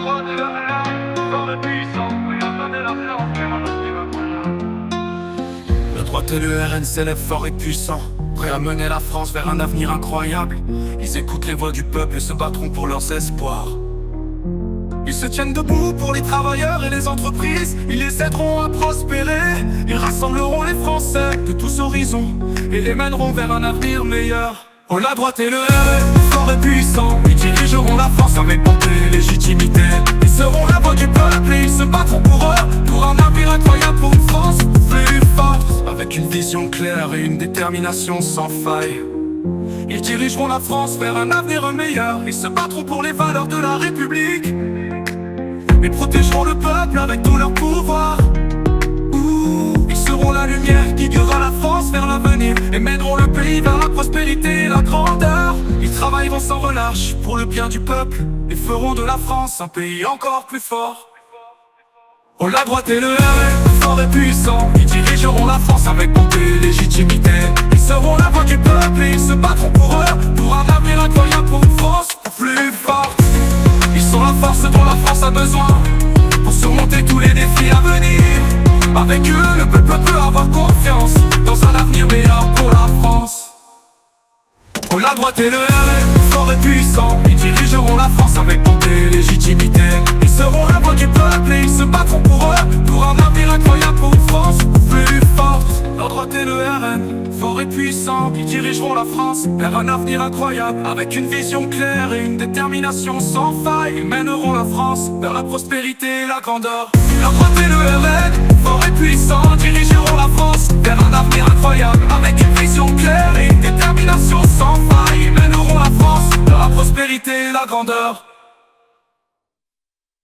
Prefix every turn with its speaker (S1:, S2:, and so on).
S1: droite et le RN, fort et puissant, oui, amener la France vers un avenir incroyable.
S2: La droite et le RN s'élèvent fort et puissants, prêts à mener la France vers un avenir incroyable. Ils écoutent les voix du peuple et se battront pour leurs espoirs. Ils se tiennent debout pour les travailleurs et les entreprises. Ils les aideront à prospérer. Ils rassembleront les Français de tous horizons et les mèneront vers un avenir meilleur. Oh, la droite et le RN, forts et puissants, ils dirigeront la France avec bonté et légitimité. Ils seront la voix du peuple et ils se battront pour eux, pour un avenir incroyable, pour une France plus forte, avec une vision claire et une détermination sans faille. Ils dirigeront la France vers un avenir meilleur. Ils se battront pour les valeurs de la République. Ils protégeront le peuple avec tout leur pouvoir. Ils seront la lumière qui guidera la France vers l'avenir et mèneront le pays vers la prospérité et la grandeur. Ils travailleront sans relâche pour le bien du peuple et feront de la France un pays encore plus fort. Oh, la droite et le RN, forts et puissants, ils dirigeront la France avec bonté et légitimité. Ils seront la voix du peuple et ils se battront pour eux, pour un avenir incroyable, pour une France plus forte. Ils sont la force dont la France a besoin pour surmonter tous les défis à venir. Avec eux, le peuple peut avoir confiance dans un avenir meilleur pour la France. Oh, la droite et le RN, forts et puissants, ils dirigeront la France avec bonté et légitimité. Ils seront la voix du peuple et ils se battront pour eux, pour un avenir incroyable, pour une France plus forte. La droite et le RN, forts et puissants, ils dirigeront la France vers un avenir incroyable, avec une vision claire et une détermination sans faille. Ils mèneront la France vers la prospérité et la grandeur. La droite et le RN, forts et puissants, dirigeront la France vers un avenir incroyable, avec une vision claire et une détermination sans faille. Ils mèneront la France vers la prospérité et la grandeur.